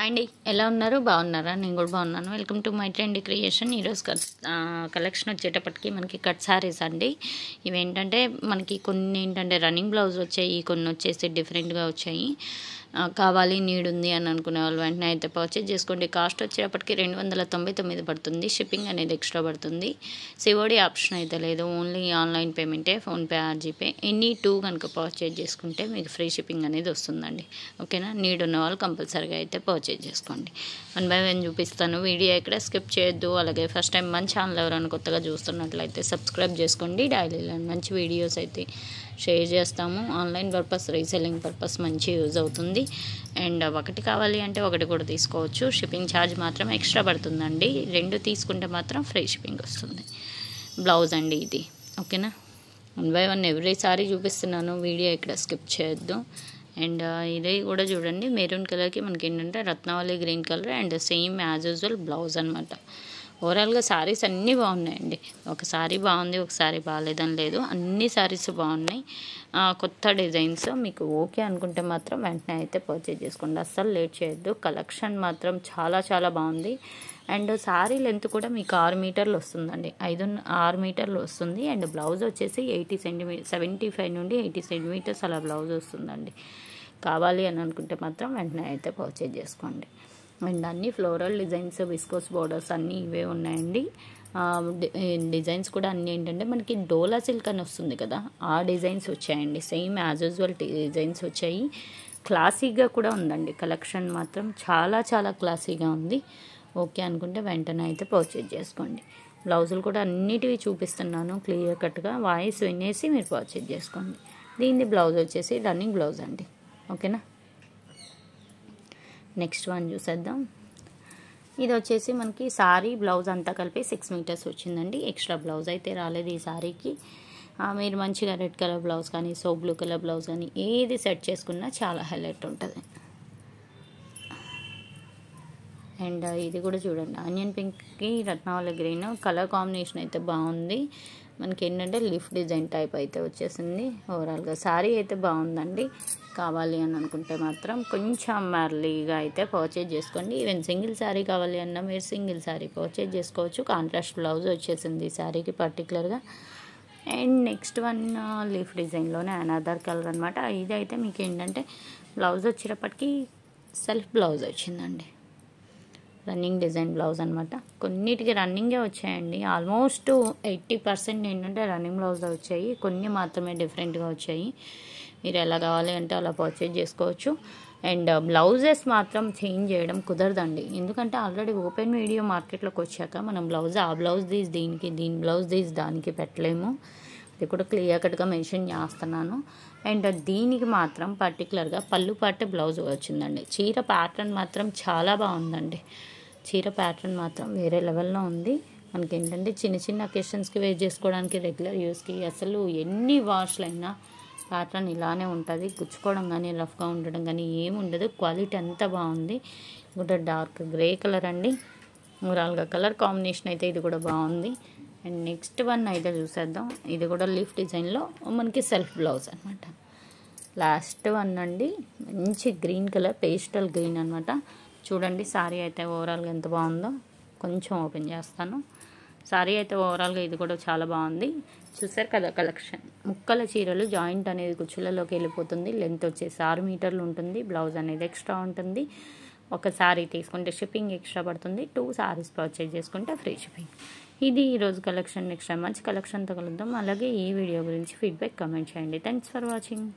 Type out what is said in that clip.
అండి ఎలా ఉన్నారు బాగున్నారా? నేను కూడా బాగున్నాను. Welcome to my trend creation. ఈరోజు కలెక్షన్ వచ్చేటప్పటికి మనకి కట్ సారీస్ అండి. ఇవేంటంటే మనకి కొన్ని ఏంటంటే రన్నింగ్ బ్లౌజ్ వచ్చాయి, కొన్ని వచ్చేసి డిఫరెంట్గా వచ్చాయి. కావాలి నీడ్ ఉంది అని అనుకునే వాళ్ళు వెంటనే అయితే పర్చేజ్ చేసుకోండి. కాస్ట్ వచ్చేటప్పటికి 299 పడుతుంది. షిప్పింగ్ అనేది ఎక్స్ట్రా పడుతుంది. సిఓడి ఆప్షన్ అయితే లేదు, ఓన్లీ ఆన్లైన్ పేమెంటే, PhonePe or GPay. Any two కనుక పర్చేజ్ చేసుకుంటే మీకు ఫ్రీ షిప్పింగ్ అనేది వస్తుందండి. ఓకేనా? నీడ్ ఉన్న వాళ్ళు కంపల్సరీగా అయితే పర్చేజ్ చేసుకోండి. 1 by 1 చూపిస్తాను. వీడియో ఎక్కడ స్కిప్ చేయొద్దు. అలాగే ఫస్ట్ టైం మన ఛానల్ ఎవరైనా కొత్తగా చూస్తున్నట్లయితే సబ్స్క్రైబ్ చేసుకోండి. డైలీలో మంచి వీడియోస్ అయితే షేర్ చేస్తాము. ఆన్లైన్ పర్పస్, రీసెల్లింగ్ పర్పస్ మంచి యూజ్ అవుతుంది. అండ్ ఒకటి కావాలి అంటే ఒకటి కూడా తీసుకోవచ్చు. షిప్పింగ్ ఛార్జ్ మాత్రం ఎక్స్ట్రా పడుతుందండి. 2 తీసుకుంటే మాత్రం ఫ్రీ షిప్పింగ్ వస్తుంది. బ్లౌజ్ అండి ఇది. ఓకేనా? 1 by 1 ఎవ్రీ సారీ చూపిస్తున్నాను. వీడియో ఇక్కడ స్కిప్ చేయొద్దు. అండ్ ఇది కూడా చూడండి, మెరూన్ కలర్కి మనకి ఏంటంటే Ratnavali green colour and same as usual blouse అనమాట. ఓవరాల్గా శారీస్ అన్నీ బాగున్నాయండి. ఒక సారీ బాగుంది, ఒక సారీ బాగాలేదని లేదు, అన్ని శారీస్ బాగున్నాయి. కొత్త డిజైన్స్ మీకు ఓకే అనుకుంటే మాత్రం వెంటనే అయితే పర్చేజ్ చేసుకోండి. అస్సలు లేట్ చేయొద్దు. కలెక్షన్ మాత్రం చాలా చాలా బాగుంది. అండ్ శారీ లెంత్ కూడా మీకు 6 మీటర్లు వస్తుందండి. 6 మీటర్లు వస్తుంది. అండ్ బ్లౌజ్ వచ్చేసి 75 నుండి 80 సెంటీమీటర్స్ అలా బ్లౌజ్ వస్తుందండి. కావాలి అని అనుకుంటే మాత్రం వెంటనే అయితే పర్చేజ్ చేసుకోండి. అండ్ అన్ని ఫ్లోరల్ డిజైన్స్, విస్కోస్ బోర్డర్స్ అన్నీ ఇవే ఉన్నాయండి. డిజైన్స్ కూడా అన్నీ ఏంటంటే మనకి డోలా సిల్క్ అని వస్తుంది కదా, ఆ డిజైన్స్ వచ్చాయండి. సేమ్ యాజ్ యూజువల్ డిజైన్స్ వచ్చాయి. క్లాసీగా కూడా ఉందండి. కలెక్షన్ మాత్రం చాలా చాలా క్లాసీగా ఉంది. ఓకే అనుకుంటే వెంటనే అయితే పర్చేజ్ చేసుకోండి. బ్లౌజులు కూడా అన్నిటివి చూపిస్తున్నాను క్లియర్ కట్గా. వాయిస్ వినేసి మీరు పర్చేజ్ చేసుకోండి. దీని బ్లౌజ్ వచ్చేసి రన్నింగ్ బ్లౌజ్ అండి. ఓకేనా? నెక్స్ట్ వన్ చూసేద్దాం. ఇది వచ్చేసి మనకి సారీ బ్లౌజ్ అంతా కలిపి 6 మీటర్స్ వచ్చిందండి. ఎక్స్ట్రా బ్లౌజ్ అయితే రాలేదు ఈ సారీకి. మీరు మంచిగా రెడ్ కలర్ బ్లౌజ్ కానీ, సో బ్లూ కలర్ బ్లౌజ్ కానీ ఏది సెట్ చేసుకున్నా చాలా హైలైట్ ఉంటుంది. అండ్ ఇది కూడా చూడండి, ఆనియన్ పింక్కి రత్నావళి గ్రీన్ కలర్ కాంబినేషన్ అయితే బాగుంది. మనకి ఏంటంటే లిఫ్ డిజైన్ టైప్ అయితే వచ్చేసింది. ఓవరాల్గా శారీ అయితే బాగుందండి. కావాలి అని అనుకుంటే మాత్రం కొంచెం ఎర్లీగా అయితే పర్చేజ్ చేసుకోండి. ఈవెన్ సింగిల్ శారీ కావాలి అన్నా మీరు సింగిల్ శారీ పర్చేజ్ చేసుకోవచ్చు. కాంట్రాస్ట్ బ్లౌజ్ వచ్చేసింది ఈ శారీకి పర్టికులర్గా. అండ్ నెక్స్ట్ వన్ లీఫ్ డిజైన్లోనే అనదర్ కలర్ అనమాట. ఇది అయితే మీకు ఏంటంటే బ్లౌజ్ వచ్చేటప్పటికి సెల్ఫ్ బ్లౌజ్ వచ్చిందండి. రన్నింగ్ డిజైన్ బ్లౌజ్ అనమాట. కొన్నిటికి రన్నింగే వచ్చాయండి. ఆల్మోస్ట్ 80% ఏంటంటే రన్నింగ్ బ్లౌజ్ వచ్చాయి. కొన్ని మాత్రమే డిఫరెంట్గా వచ్చాయి. మీరు ఎలా కావాలి అంటే అలా పర్చేజ్ చేసుకోవచ్చు. అండ్ బ్లౌజెస్ మాత్రం చేంజ్ చేయడం కుదరదండి. ఎందుకంటే ఆల్రెడీ ఓపెన్ వీడియో మార్కెట్లోకి వచ్చాక మనం బ్లౌజ్ ఆ బ్లౌజ్ తీసి దీనికి, దీని బ్లౌజ్ తీసి దానికి పెట్టలేము. ఇది కూడా క్లియర్ కట్గా మెన్షన్ చేస్తున్నాను. అండ్ దీనికి మాత్రం పర్టికులర్గా పళ్ళు పాటే బ్లౌజ్ వచ్చిందండి. చీర ప్యాటర్న్ మాత్రం చాలా బాగుందండి. చీర ప్యాటర్న్ మాత్రం వేరే లెవెల్లో ఉంది. మనకి ఏంటంటే చిన్న చిన్న అకేషన్స్కి వేర్ చేసుకోవడానికి, రెగ్యులర్ యూస్కి అసలు ఎన్ని వాష్లైనా ప్యాటర్న్ ఇలానే ఉంటుంది. గుచ్చుకోవడం కానీ, రఫ్గా ఉండడం కానీ ఏమి ఉండదు. క్వాలిటీ అంతా బాగుంది. కూడా డార్క్ గ్రే కలర్ అండి. ఓవరాల్గా కలర్ కాంబినేషన్ అయితే ఇది కూడా బాగుంది. అండ్ నెక్స్ట్ వన్ అయితే చూసేద్దాం. ఇది కూడా లీఫ్ డిజైన్లో మనకి సెల్ఫ్ బ్లౌజ్ అనమాట. లాస్ట్ వన్ అండి, మంచి గ్రీన్ కలర్, పేస్టల్ గ్రీన్ అనమాట. చూడండి సారీ అయితే ఓవరాల్గా ఎంత బాగుందో. కొంచెం ఓపెన్ చేస్తాను. సారీ అయితే ఓవరాల్గా ఇది కూడా చాలా బాగుంది. చూసారు కదా కలెక్షన్. ముక్కల చీరలు జాయింట్ అనేది కుచ్చులలోకి వెళ్ళిపోతుంది. లెంత్ వచ్చేసి 6 మీటర్లు ఉంటుంది. బ్లౌజ్ అనేది ఎక్స్ట్రా ఉంటుంది. ఒక సారీ తీసుకుంటే షిప్పింగ్ ఎక్స్ట్రా పడుతుంది. 2 సారీస్ పర్చేజ్ చేసుకుంటే ఫ్రీ షిప్పింగ్. ఇది ఈరోజు కలెక్షన్. నెక్స్ట్ టైం మంచి కలెక్షన్తో కలుద్దాం. అలాగే ఈ వీడియో గురించి ఫీడ్బ్యాక్ కామెంట్ చేయండి. Thanks for watching.